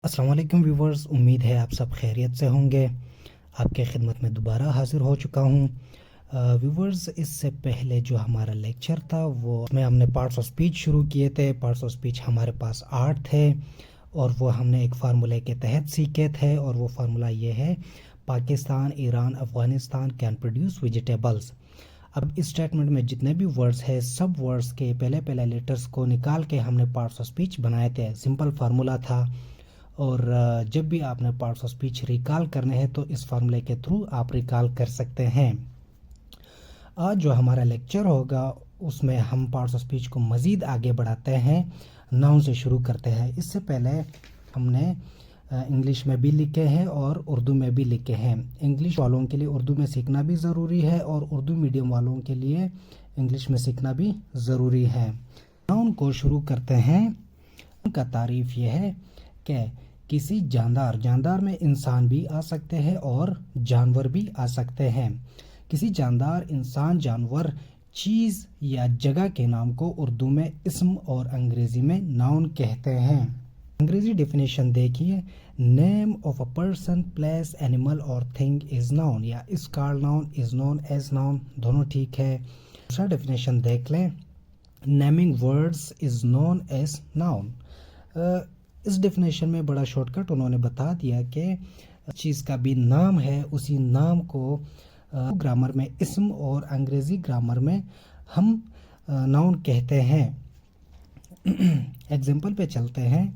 अस्सलाम वालेकुम व्यूवर्स, उम्मीद है आप सब खैरियत से होंगे। आपके खिदमत में दोबारा हाज़िर हो चुका हूँ। व्यूवर्स, इससे पहले जो हमारा लेक्चर था वो में हमने पार्ट्स ऑफ स्पीच शुरू किए थे। पार्ट्स ऑफ स्पीच हमारे पास 8 थे और वो हमने एक फार्मूले के तहत सीखे थे और वो फार्मूला ये है, Pakistan, Iran, Afghanistan can produce vegetables. अब इस स्टेटमेंट में जितने भी वर्ड्स हैं, सब वर्ड्स के पहले पहले लेटर्स को निकाल के हमने पार्ट्स ऑफ स्पीच बनाए थे। सिंपल फार्मूला था और जब भी आपने पार्ट्स ऑफ स्पीच रिकॉल करने हैं तो इस फार्मूले के थ्रू आप रिकॉल कर सकते हैं। आज जो हमारा लेक्चर होगा उसमें हम पार्ट्स ऑफ स्पीच को मज़ीद आगे बढ़ाते हैं, नाउन से शुरू करते हैं। इससे पहले हमने इंग्लिश में भी लिखे हैं और उर्दू में भी लिखे हैं। इंग्लिश वालों के लिए उर्दू में सीखना भी ज़रूरी है और उर्दू मीडियम वालों के लिए इंग्लिश में सीखना भी ज़रूरी है। नाउन को शुरू करते हैं। उनका तारीफ़ यह है कि किसी जानदार में इंसान भी आ सकते हैं और जानवर भी आ सकते हैं। किसी जानदार, इंसान, जानवर, चीज़ या जगह के नाम को उर्दू में इस्म और अंग्रेज़ी में नाउन कहते हैं। अंग्रेज़ी डेफिनेशन देखिए, name of a person, place, animal और थिंग इज़ नाउन, या is called noun, is known as noun, दोनों ठीक है। दूसरा डेफिनेशन देख लें, naming words is known as noun. इस डेफिनेशन में बड़ा शॉर्टकट उन्होंने बता दिया कि चीज़ का भी नाम है, उसी नाम को ग्रामर में इस्म और अंग्रेज़ी ग्रामर में हम नाउन कहते हैं। एग्जाम्पल पे चलते हैं।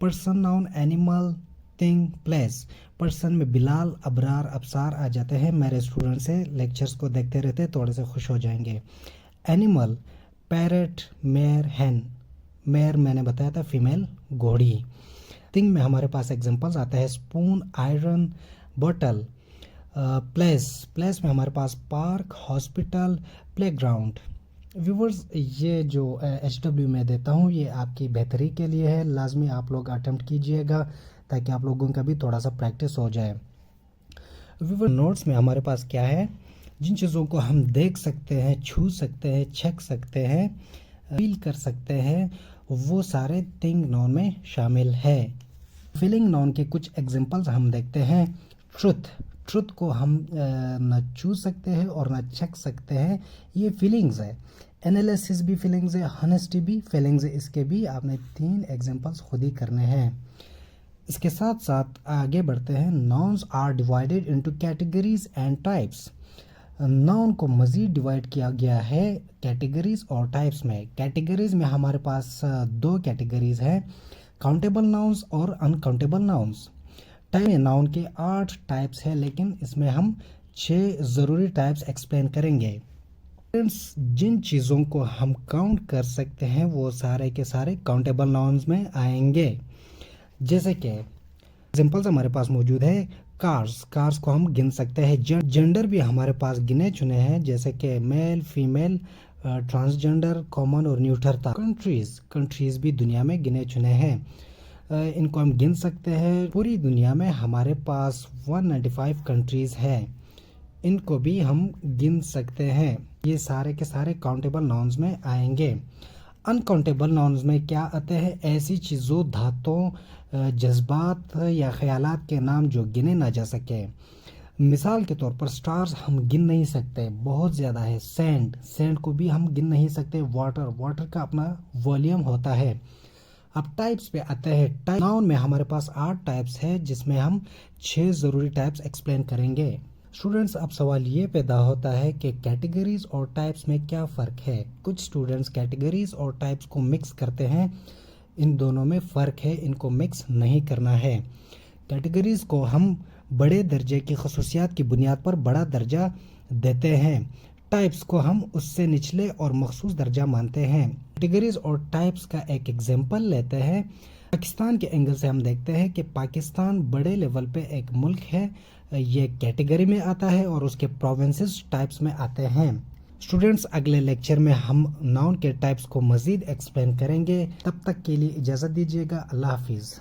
Person noun, animal, thing, place. Person में बिलाल, अबरार, अबसार आ जाते हैं। मेरे स्टूडेंट से लेक्चर्स को देखते रहते थोड़े से खुश हो जाएंगे। एनिमल, पैरट, मेयर, हैन। मेयर मैंने बताया था फीमेल घोड़ी। थिंग में हमारे पास एग्जांपल्स आते हैं, स्पून, आयरन, बोतल। प्लेस में हमारे पास पार्क, हॉस्पिटल, प्लेग्राउंड। व्यूवर्स, ये जो HW में देता हूँ ये आपकी बेहतरी के लिए है। लाजमी आप लोग अटेम्प्ट कीजिएगा ताकि आप लोगों का भी थोड़ा सा प्रैक्टिस हो जाए। व्यूवर, नोट्स में हमारे पास क्या है, जिन चीज़ों को हम देख सकते हैं, छू सकते हैं, छक सकते हैं, फील कर सकते हैं, वो सारे थिंग नाउन में शामिल है। फीलिंग नाउन के कुछ एग्जांपल्स हम देखते हैं। ट्रुथ को हम न छू सकते हैं और न छक सकते हैं, ये फीलिंग्स है। एनालिसिस भी फीलिंग्स है, हॉनेस्टी भी फीलिंग्स है। इसके भी आपने 3 एग्जांपल्स खुद ही करने हैं। इसके साथ साथ आगे बढ़ते हैं। Nouns are divided into categories and types. Noun को मज़ीद डिवाइड किया गया है कैटेगरीज और टाइप्स में। कैटेगरीज में हमारे पास 2 कैटेगरीज हैं, काउंटेबल नाउन्स और अनकाउंटेबल नाउन्स। टाइप में नाउन के 8 टाइप्स हैं, लेकिन इसमें हम 6 ज़रूरी टाइप्स एक्सप्लेन करेंगे। फ्रेंड्स, जिन चीज़ों को हम काउंट कर सकते हैं वो सारे के सारे काउंटेबल नाउन्स में आएंगे। जैसे कि एग्जांपल्स हमारे पास मौजूद है। कार्स को हम गिन सकते हैं। जेंडर भी हमारे पास गिने चुने हैं, जैसे कि मेल, फीमेल, ट्रांसजेंडर, कॉमन और न्यूट्रल था। कंट्रीज भी दुनिया में गिने चुने हैं, इनको हम गिन सकते हैं। पूरी दुनिया में हमारे पास 195 कंट्रीज हैं, इनको भी हम गिन सकते हैं। ये सारे के सारे काउंटेबल नाउन्स में आएंगे। अनकाउंटेबल नाउन्स में क्या आते हैं, ऐसी चीज़ों, धातुओं, जज्बात या ख्यालात के नाम जो गिने ना जा सके। मिसाल के तौर पर स्टार्स हम गिन नहीं सकते, बहुत ज़्यादा है। सैंड को भी हम गिन नहीं सकते। वाटर का अपना वॉल्यूम होता है। अब टाइप्स पे आते हैं। नाउन में हमारे पास 8 टाइप्स है, जिसमें हम 6 ज़रूरी टाइप्स एक्सप्लेन करेंगे। स्टूडेंट्स, अब सवाल ये पैदा होता है कि कैटेगरीज और टाइप्स में क्या फ़र्क है। कुछ स्टूडेंट्स कैटेगरीज और टाइप्स को मिक्स करते हैं, इन दोनों में फ़र्क है, इनको मिक्स नहीं करना है। कैटेगरीज को हम बड़े दर्जे की खसूसियात की बुनियाद पर बड़ा दर्जा देते हैं। टाइप्स को हम उससे निचले और मखसूस दर्जा मानते हैं। कैटेगरीज और टाइप्स का एक एग्जाम्पल लेते हैं। पाकिस्तान के एंगल से हम देखते हैं कि पाकिस्तान बड़े लेवल पे एक मुल्क है, ये कैटेगरी में आता है और उसके प्रोविंसेस टाइप्स में आते हैं। स्टूडेंट्स, अगले लेक्चर में हम नाउन के टाइप्स को मज़ीद एक्सप्लेन करेंगे। तब तक के लिए इजाज़त दीजिएगा। अल्लाह हाफिज़।